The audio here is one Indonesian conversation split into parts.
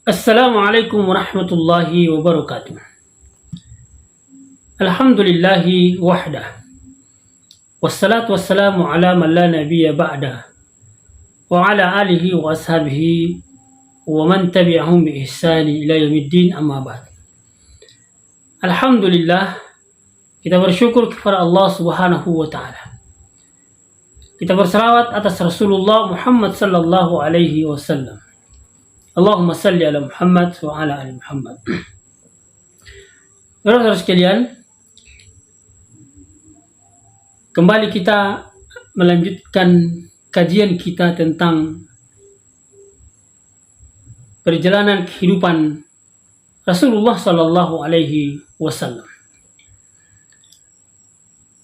Assalamualaikum warahmatullahi wabarakatuh. Alhamdulillahi wahdah. Wassalatu wassalamu ala man la nabiyya ba'dah. Wa ala alihi wa ashabihi wa man tabi'ahum bi ihsani ila yaumiddin amma ba'd. Alhamdulillah, kita bersyukur kepada Allah Subhanahu wa taala. Kita berselawat atas Rasulullah Muhammad sallallahu alaihi wasallam. Allahumma salli ala Muhammad wa ala ali Muhammad. Saudara-saudara sekalian, kembali kita melanjutkan kajian kita tentang perjalanan kehidupan Rasulullah sallallahu alaihi wasallam.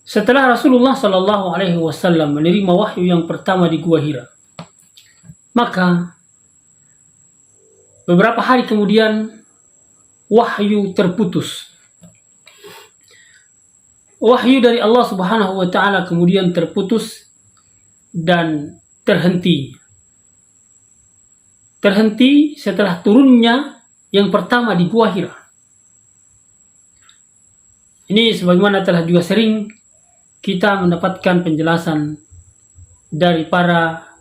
Setelah Rasulullah sallallahu alaihi wasallam menerima wahyu yang pertama di Gua Hira, maka beberapa hari kemudian wahyu terputus. Wahyu dari Allah Subhanahu wa taala kemudian terputus dan terhenti. Terhenti setelah turunnya yang pertama di Gua Hira. Ini sebagaimana telah juga sering kita mendapatkan penjelasan dari para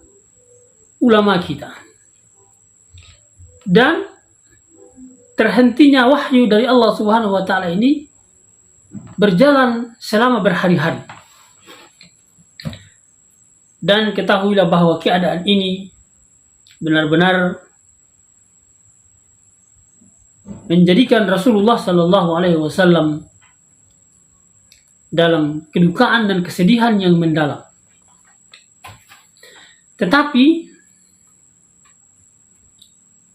ulama kita. Dan terhentinya wahyu dari Allah Subhanahu wa taala ini berjalan selama berhari-hari. Dan ketahuilah bahwa keadaan ini benar-benar menjadikan Rasulullah sallallahu alaihi wasallam dalam kedukaan dan kesedihan yang mendalam. Tetapi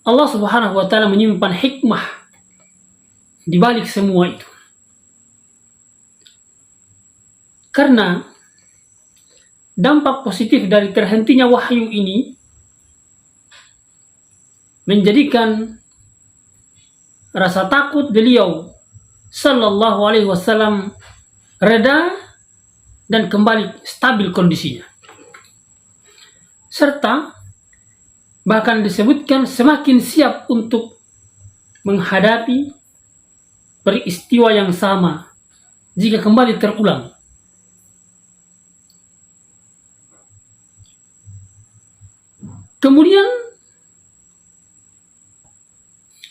Allah Subhanahu wa taala menyimpan hikmah di balik semua itu. Karena dampak positif dari terhentinya wahyu ini menjadikan rasa takut beliau sallallahu alaihi wasallam reda dan kembali stabil kondisinya. Serta bahkan disebutkan semakin siap untuk menghadapi peristiwa yang sama jika kembali terulang. Kemudian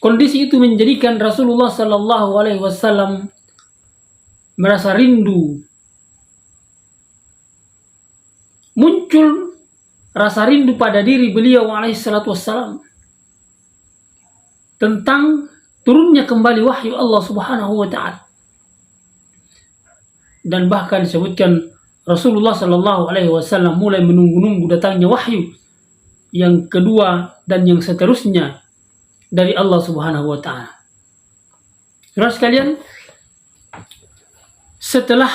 kondisi itu menjadikan Rasulullah sallallahu alaihi wasallam merasa rindu. Muncul rasa rindu pada diri beliau alaihi salatu wassalam tentang turunnya kembali wahyu Allah Subhanahu wa taala. Dan bahkan disebutkan Rasulullah sallallahu alaihi wasallam mulai menunggu-nunggu datangnya wahyu yang kedua dan yang seterusnya dari Allah Subhanahu wa taala. Saudara sekalian, setelah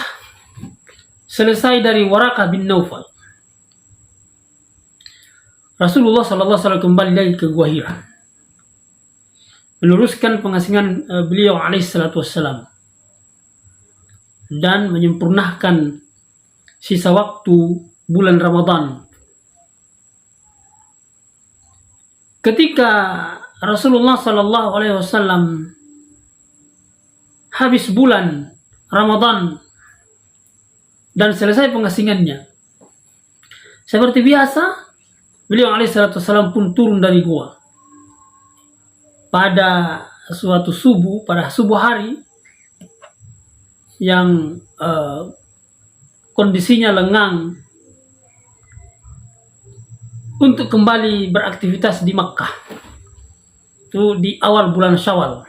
selesai dari Waraqah bin Naufal, Rasulullah SAW kembali lagi ke Gua Hira, meneruskan pengasingan beliau alaihissalatu wassalam dan menyempurnakan sisa waktu bulan Ramadan. Ketika Rasulullah SAW habis bulan Ramadan dan selesai pengasingannya, seperti biasa beliau alaihissalatu wassalam pun turun dari gua. Pada suatu subuh, pada subuh hari yang kondisinya lengang untuk kembali beraktivitas di Makkah. Itu di awal bulan Syawal.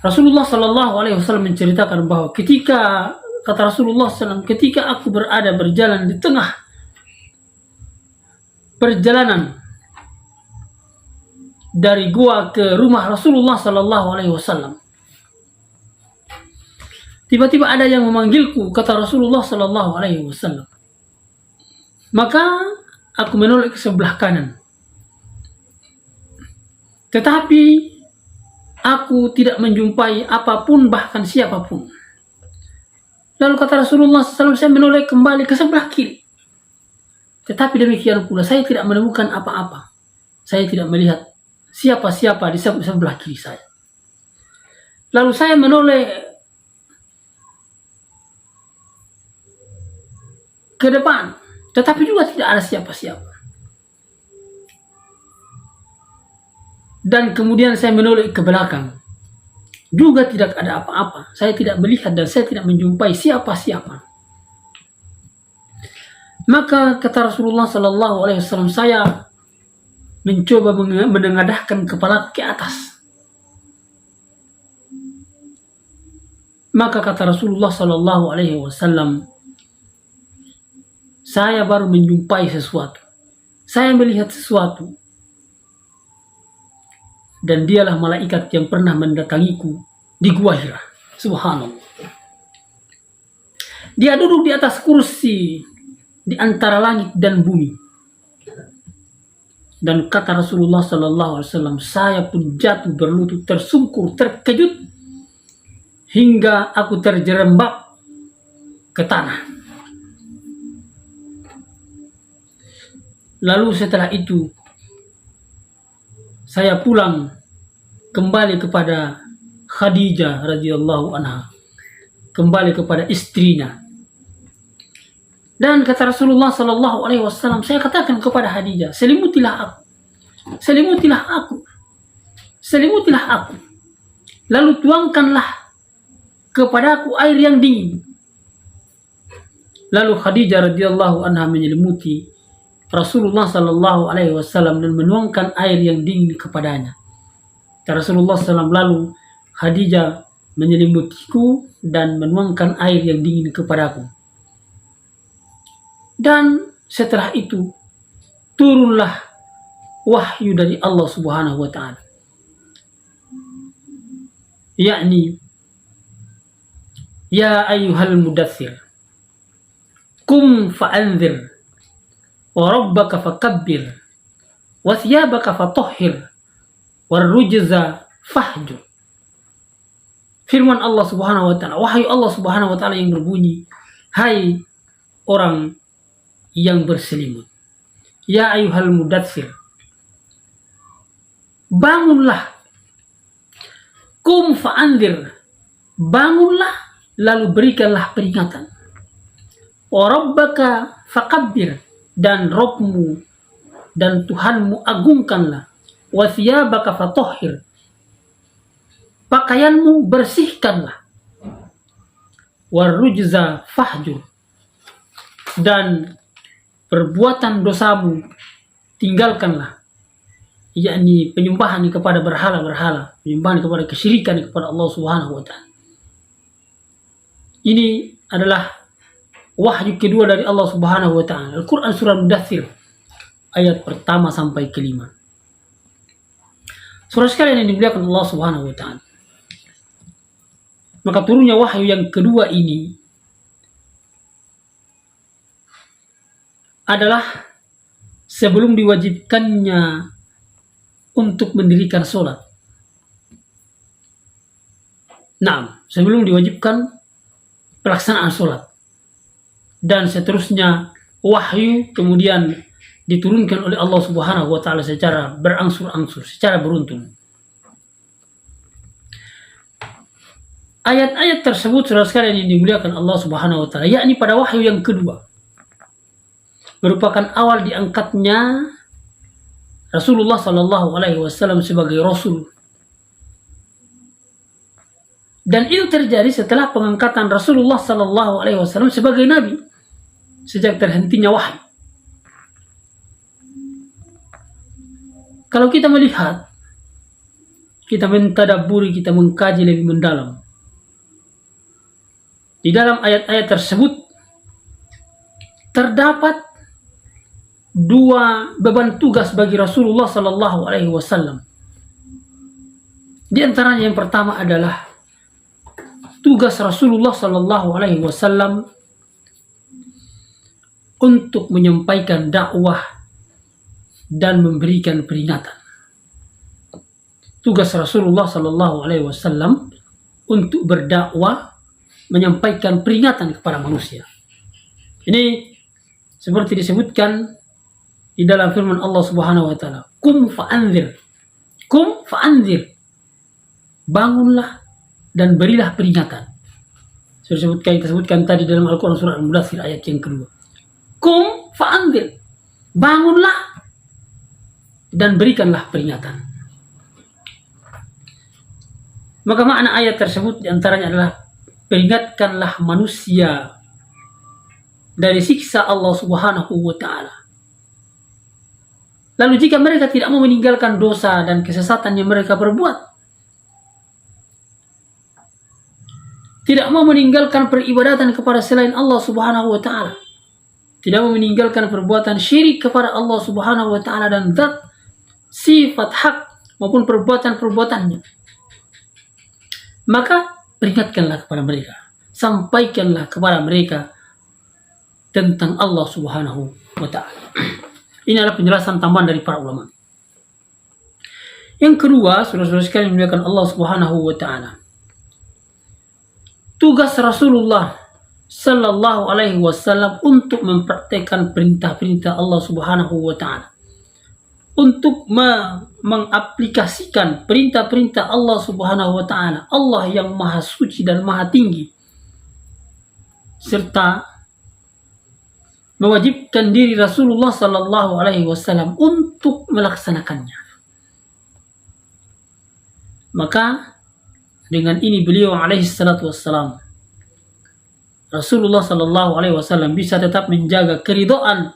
Rasulullah sallallahu alaihi wasallam menceritakan bahwa kata Rasulullah SAW, ketika aku berjalan di tengah perjalanan dari gua ke rumah Rasulullah sallallahu alaihi wasallam, tiba-tiba ada yang memanggilku, kata Rasulullah sallallahu alaihi wasallam. Maka aku menoleh ke sebelah kanan. Tetapi aku tidak menjumpai apapun, bahkan siapapun. Lalu kata Rasulullah SAW, saya menoleh kembali ke sebelah kiri. Tetapi demikian pula saya tidak menemukan apa-apa. Saya tidak melihat siapa-siapa di sebelah kiri saya. Lalu saya menoleh ke depan, tetapi juga tidak ada siapa-siapa. Dan kemudian saya menoleh ke belakang, juga tidak ada apa-apa. Saya tidak melihat dan saya tidak menjumpai siapa-siapa. Maka kata Rasulullah SAW, saya mencoba menengadahkan kepala ke atas. Maka kata Rasulullah SAW, saya baru menjumpai sesuatu. Saya melihat sesuatu. Dan dialah malaikat yang pernah mendatangiku di Gua Hira. Subhanallah. Dia duduk di atas kursi di antara langit dan bumi. Dan kata Rasulullah SAW, saya pun jatuh berlutut, tersungkur, terkejut, hingga aku terjerembab ke tanah. Lalu setelah itu, saya pulang kembali kepada Khadijah radhiyallahu anha, kembali kepada istrinya. Dan kata Rasulullah SAW, saya katakan kepada Khadijah, selimutilah aku, selimutilah aku, selimutilah aku. Lalu tuangkanlah kepadaku air yang dingin. Lalu Khadijah radhiyallahu anha menyelimuti Rasulullah SAW dan menuangkan air yang dingin kepadanya. Rasulullah SAW, lalu Khadijah menyelimutiku dan menuangkan air yang dingin kepadaku. Dan setelah itu turunlah wahyu dari Allah Subhanahu wa taala. Yakni, ya ayyuhal mudaththir, kum fa'anzir, wa rabbaka fakabbir, wa thiyabaka fatahhir, war rujza fahjur. Firman Allah Subhanahu wa taala, wahyu Allah Subhanahu wa taala yang berbunyi, hai orang yang berselimut, ya ayyuhal mudaththir, bangunlah, kum fa'anzir, bangunlah lalu berikanlah peringatan, wa rabbaka fakabbir, dan Rabbmu dan Tuhanmu agungkanlah, wa thiyabaka fatahhir, pakaianmu bersihkanlah, war rujza fahjur, dan perbuatan dosamu tinggalkanlah, yakni penyembahan kepada berhala-berhala, penyembahan kepada kesyirikan kepada Allah Subhanahu wa taala. Ini adalah wahyu kedua dari Allah Subhanahu wa taala. Al-Qur'an surah Mudaththir ayat pertama sampai kelima. Surah sekalian yang dimuliakan Allah Subhanahu wa taala. Maka turunnya wahyu yang kedua ini adalah sebelum diwajibkannya untuk mendirikan sholat. Nah, sebelum diwajibkan pelaksanaan sholat. Dan seterusnya wahyu kemudian diturunkan oleh Allah Subhanahu wa taala secara berangsur-angsur, secara beruntun. Ayat-ayat tersebut saudara sekalian yang dimuliakan Allah Subhanahu wa taala, yakni pada wahyu yang kedua, merupakan awal diangkatnya Rasulullah SAW sebagai Rasul. Dan itu terjadi setelah pengangkatan Rasulullah SAW sebagai Nabi, sejak terhentinya wahyu. Kalau kita melihat, kita mentadabburi, kita mengkaji lebih mendalam, di dalam ayat-ayat tersebut terdapat dua beban tugas bagi Rasulullah SAW. Di antaranya yang pertama adalah tugas Rasulullah SAW untuk menyampaikan dakwah dan memberikan peringatan. Tugas Rasulullah SAW untuk berdakwah, menyampaikan peringatan kepada manusia. Ini seperti disebutkan di dalam firman Allah Subhanahu wa taala, kum fa'anzir, Kum fa'anzir, bangunlah dan berilah peringatan. Kita sebutkan tadi dalam Al-Quran surah Al-Mudaththir ayat yang kedua. Kum fa'anzir, bangunlah dan berikanlah peringatan. Maka makna ayat tersebut diantaranya adalah peringatkanlah manusia dari siksa Allah Subhanahu wa ta'ala. Lalu jika mereka tidak mau meninggalkan dosa dan kesesatan yang mereka perbuat, tidak mau meninggalkan peribadatan kepada selain Allah Subhanahu wa ta'ala, tidak mau meninggalkan perbuatan syirik kepada Allah Subhanahu wa ta'ala dan zat sifat hak maupun perbuatan-perbuatannya, maka peringatkanlah kepada mereka, sampaikanlah kepada mereka tentang Allah Subhanahu wa ta'ala. Ini adalah penjelasan tambahan dari para ulama. Yang kedua, saudara-saudara sekalian yang dimuliakan Allah Subhanahu wa ta'ala, tugas Rasulullah sallallahu alaihi wasallam untuk mempraktekkan perintah-perintah Allah Subhanahu wa ta'ala, untuk mengaplikasikan perintah-perintah Allah Subhanahu wa ta'ala, Allah yang maha suci dan maha tinggi, serta mewajibkan diri Rasulullah sallallahu alaihi wasallam untuk melaksanakannya. Maka dengan ini beliau alaihi salatu wassalam, Rasulullah sallallahu alaihi wasallam bisa tetap menjaga keridhaan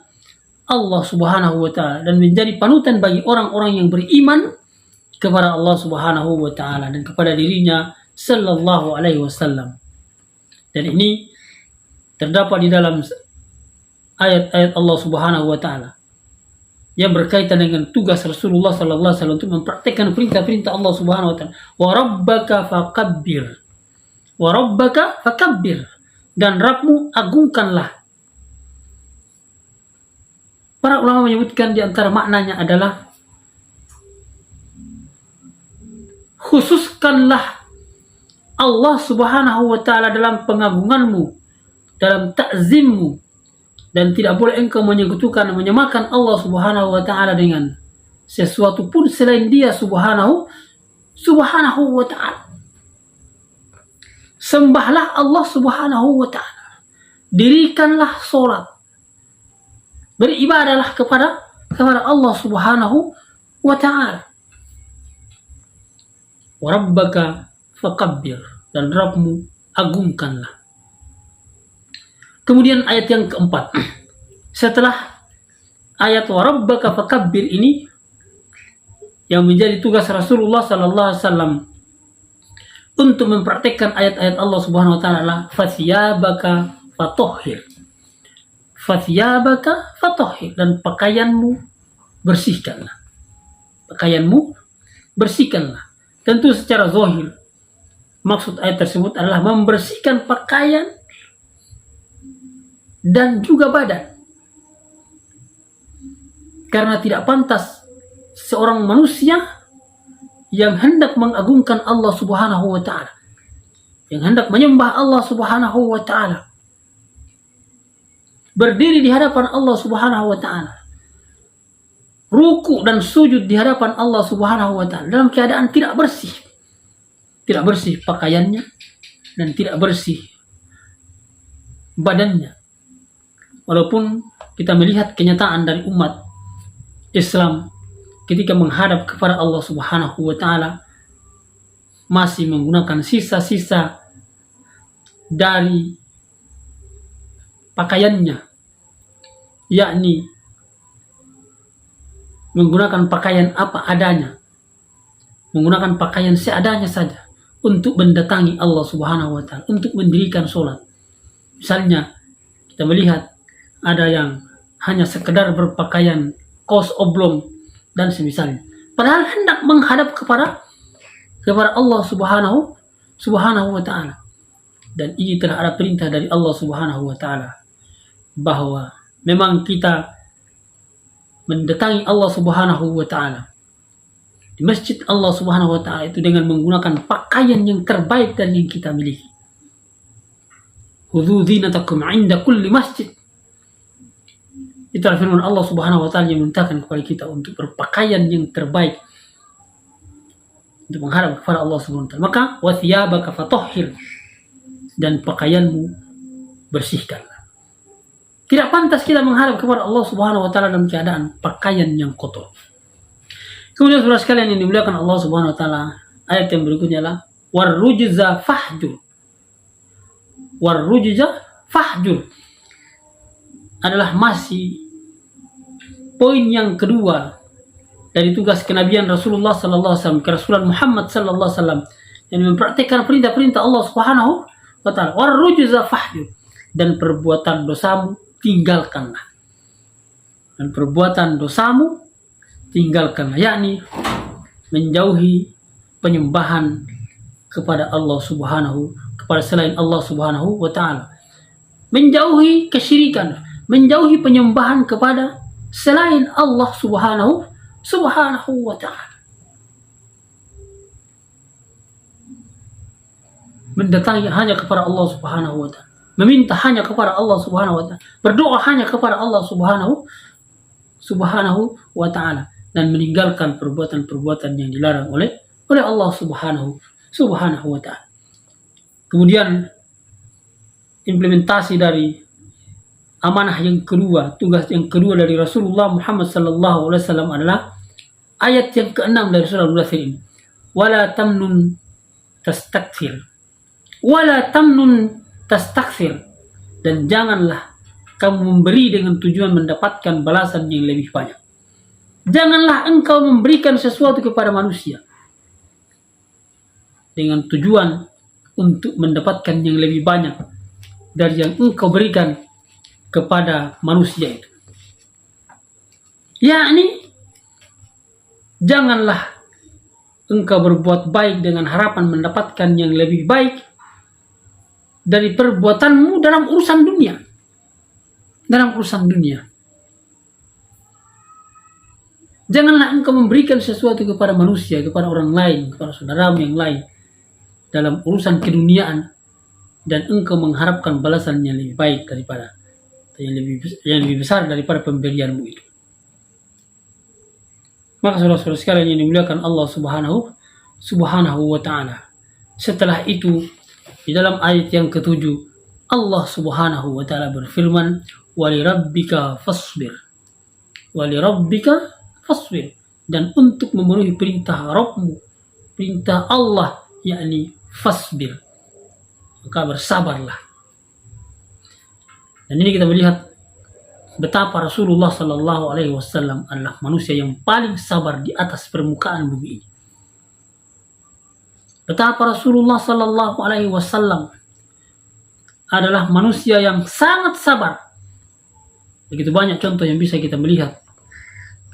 Allah Subhanahu wa ta'ala dan menjadi panutan bagi orang-orang yang beriman kepada Allah Subhanahu wa ta'ala dan kepada dirinya sallallahu alaihi wasallam. Dan ini terdapat di dalam ayat-ayat Allah Subhanahu wa ta'ala yang berkaitan dengan tugas Rasulullah sallallahu alaihi wasallam untuk mempraktikkan perintah-perintah Allah Subhanahu wa ta'ala. Wa rabbaka fakabbir. Wa rabbaka fakabbir. Dan Rabbmu agungkanlah. Para ulama menyebutkan di antara maknanya adalah khususkanlah Allah Subhanahu wa ta'ala dalam pengagunganmu, dalam ta'zimmu, dan tidak boleh engkau menyekutukan, menyamakan Allah Subhanahu wa ta'ala dengan sesuatu pun selain Dia Subhanahu wa ta'ala. Sembahlah Allah Subhanahu wa ta'ala. Dirikanlah sholat. Beribadahlah kepada Allah Subhanahu wa ta'ala. Wa rabbaka fakabbir, dan Rabbmu agungkanlah. Kemudian ayat yang keempat, setelah ayat wa rabbaka fakabbir ini yang menjadi tugas Rasulullah sallallahu alaihi wasallam untuk mempraktikkan ayat-ayat Allah Subhanahu wa ta'ala, fathiyabaka fatahhir. Fathiyabaka fatahhir, dan pakaianmu bersihkanlah. Pakaianmu bersihkanlah. Tentu secara zahir maksud ayat tersebut adalah membersihkan pakaian dan juga badan. Karena tidak pantas seorang manusia yang hendak mengagungkan Allah Subhanahu wa ta'ala, yang hendak menyembah Allah Subhanahu wa ta'ala, berdiri di hadapan Allah Subhanahu wa ta'ala, ruku dan sujud di hadapan Allah Subhanahu wa ta'ala dalam keadaan tidak bersih. Tidak bersih pakaiannya dan tidak bersih badannya. Walaupun kita melihat kenyataan dari umat Islam ketika menghadap kepada Allah Subhanahu wa ta'ala masih menggunakan sisa-sisa dari pakaiannya, yakni menggunakan pakaian apa adanya, menggunakan pakaian seadanya saja untuk mendatangi Allah Subhanahu wa ta'ala, untuk mendirikan sholat. Misalnya kita melihat ada yang hanya sekedar berpakaian kaos oblong dan semisalnya, padahal hendak menghadap kepada Allah Subhanahu wa ta'ala. Dan ini telah ada perintah dari Allah Subhanahu wa ta'ala bahwa memang kita mendatangi Allah Subhanahu wa ta'ala di masjid Allah Subhanahu wa ta'ala itu dengan menggunakan pakaian yang terbaik dan yang kita miliki. Khudhu zinatakum 'inda kulli masjid. Itu adalah firman Allah Subhanahu wa ta'ala yang memerintahkan kepada kita untuk berpakaian yang terbaik untuk menghadap kepada Allah Subhanahu wa taala. Maka wa thiyabaka fatahhir, dan pakaianmu bersihkanlah. Tidak pantas kita menghadap kepada Allah Subhanahu wa taala dalam keadaan pakaian yang kotor. Kemudian saudara sekalian yang dimuliakan Allah Subhanahu wa taala, ayat yang berikutnya adalah warrujza fahjur. Warrujza fahjur adalah masih poin yang kedua dari tugas kenabian Rasulullah sallallahu alaihi wasallam, kerasulan Muhammad sallallahu alaihi wasallam, yang mempraktikkan perintah-perintah Allah Subhanahu wa taala. Warrujza fahjur, dan perbuatan dosamu tinggalkanlah. Dan perbuatan dosamu tinggalkanlah, yakni menjauhi penyembahan kepada Allah Subhanahu, kepada selain Allah Subhanahu wa taala. Menjauhi kesyirikan, menjauhi penyembahan kepada selain Allah Subhanahu wa taala. Mendatangi hanya kepada Allah Subhanahu wa taala. Meminta hanya kepada Allah Subhanahu wa taala. Berdoa hanya kepada Allah Subhanahu wa taala, dan meninggalkan perbuatan-perbuatan yang dilarang oleh Allah Subhanahu wa taala. Kemudian implementasi dari amanah yang kedua, tugas yang kedua dari Rasulullah Muhammad sallallahu alaihi wasallam adalah ayat yang ke-6 dari surah Al-Mudaththir ini. Wala tamnun tastakthir. Wala tamnun tastakthir, dan janganlah kamu memberi dengan tujuan mendapatkan balasan yang lebih banyak. Janganlah engkau memberikan sesuatu kepada manusia dengan tujuan untuk mendapatkan yang lebih banyak dari yang engkau berikan kepada manusia itu. Yakni, janganlah engkau berbuat baik dengan harapan mendapatkan yang lebih baik dari perbuatanmu dalam urusan dunia. Dalam urusan dunia. Janganlah engkau memberikan sesuatu kepada manusia, kepada orang lain, kepada saudaramu yang lain dalam urusan keduniaan, dan engkau mengharapkan balasan yang lebih baik daripada yang lebih besar daripada pemberianmu itu. Maka saudara-saudara sekalian yang dimuliakan Allah Subhanahu wa taala, setelah itu di dalam ayat yang ke-7 Allah Subhanahu wa taala berfirman, walirabbika fasbir. Walirabbika fasbir, dan untuk memenuhi perintah Rabbmu, perintah Allah, yakni fasbir, maka bersabarlah. Dan ini kita melihat betapa Rasulullah sallallahu alaihi wasallam adalah manusia yang paling sabar di atas permukaan bumi ini. Betapa Rasulullah sallallahu alaihi wasallam adalah manusia yang sangat sabar. Begitu banyak contoh yang bisa kita melihat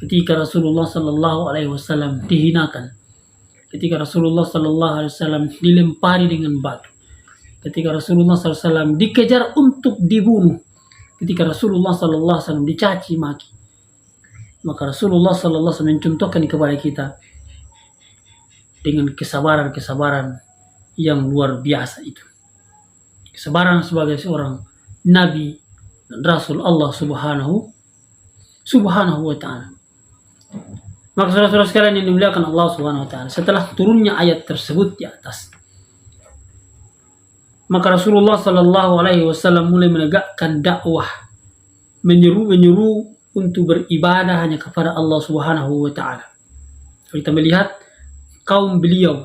ketika Rasulullah sallallahu alaihi wasallam dihinakan, ketika Rasulullah sallallahu alaihi wasallam dilempari dengan batu, ketika Rasulullah sallallahu alaihi wasallam dikejar untuk dibunuh, ketika Rasulullah sallallahu alaihi wasallam dicaci maki. Maka Rasulullah sallallahu alaihi wasallam mencontohkan kepada kita dengan kesabaran yang luar biasa itu. Kesabaran sebagai seorang nabi dan rasul Allah Subhanahu wa taala. Maka saudara-saudara sekalian yang dimuliakan Allah Subhanahu wa taala, setelah turunnya ayat tersebut di atas, maka Rasulullah sallallahu alaihi wasallam mulai menegakkan dakwah, menyeru untuk beribadah hanya kepada Allah Subhanahu wa taala. Kita melihat kaum beliau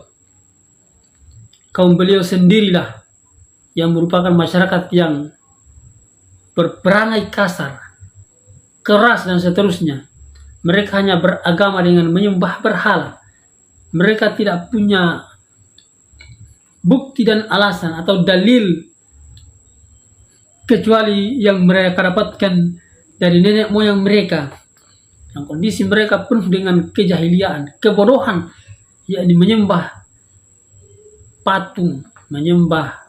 sendirilah yang merupakan masyarakat yang berperangai kasar, keras, dan seterusnya. Mereka hanya beragama dengan menyembah berhala. Mereka tidak punya bukti dan alasan atau dalil kecuali yang mereka dapatkan dari nenek moyang mereka. Yang kondisi mereka penuh dengan kejahiliaan, kebodohan, yakni menyembah patung, menyembah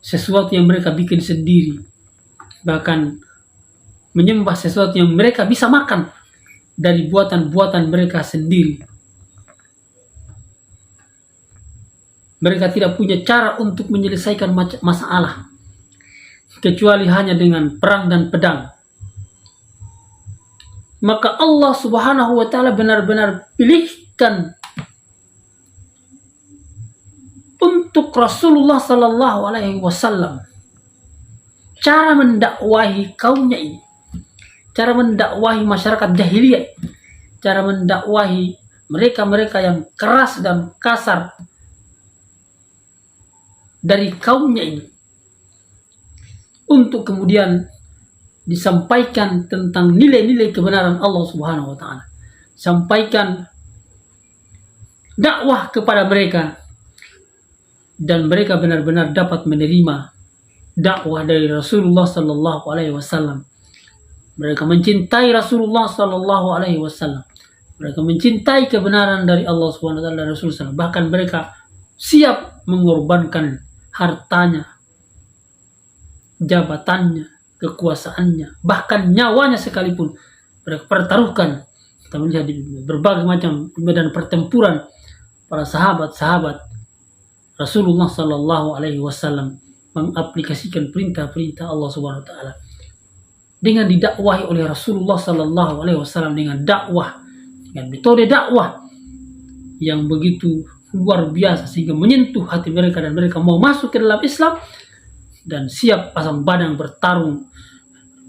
sesuatu yang mereka bikin sendiri, bahkan menyembah sesuatu yang mereka bisa makan dari buatan-buatan mereka sendiri. Mereka tidak punya cara untuk menyelesaikan masalah kecuali hanya dengan perang dan pedang. Maka Allah Subhanahu wa taala benar-benar pilihkan untuk Rasulullah Sallallahu Alaihi Wasallam. Cara mendakwahi kaumnya ini, cara mendakwahi masyarakat jahiliyah, cara mendakwahi mereka-mereka yang keras dan kasar dari kaumnya ini, untuk kemudian disampaikan tentang nilai-nilai kebenaran Allah Subhanahu wa taala. Sampaikan dakwah kepada mereka dan mereka benar-benar dapat menerima dakwah dari Rasulullah sallallahu alaihi wasallam. Mereka mencintai Rasulullah sallallahu alaihi wasallam. Mereka mencintai kebenaran dari Allah Subhanahu wa taala dan Rasulullah. Bahkan mereka siap mengorbankan hartanya, jabatannya, kekuasaannya, bahkan nyawanya sekalipun mereka pertaruhkan. Kita melihat di berbagai macam medan pertempuran para sahabat-sahabat Rasulullah Sallallahu Alaihi Wasallam mengaplikasikan perintah-perintah Allah Subhanahu Wa Taala dengan didakwahi oleh Rasulullah Sallallahu Alaihi Wasallam dengan dakwah, dengan metode dakwah yang begitu luar biasa sehingga menyentuh hati mereka dan mereka mau masuk ke dalam Islam dan siap pasang badan bertarung,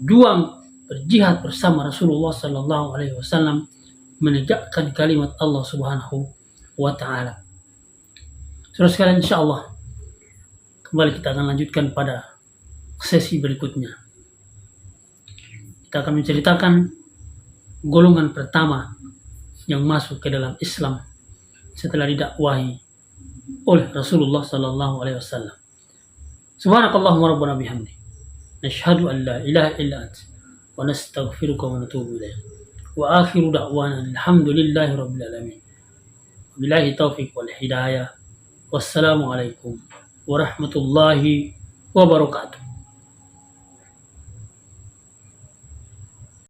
juang, berjihad bersama Rasulullah Sallallahu Alaihi Wasallam menegakkan kalimat Allah Subhanahu Wa Taala. Saudara sekalian, insyaallah kembali kita akan lanjutkan pada sesi berikutnya. Kita akan menceritakan golongan pertama yang masuk ke dalam Islam setelah didakwahi oleh Rasulullah Sallallahu Alaihi Wasallam. Subhanakallahumma rabbana bihamdi nashhadu an la ilaha illa anta wa nastaghfiruka wa natubu ilaik. Wa akhiru da'wana alhamdulillahi rabbil alamin. Billahi taufiq wal hidayah. Wassalamu alaikum warahmatullahi wabarakatuh.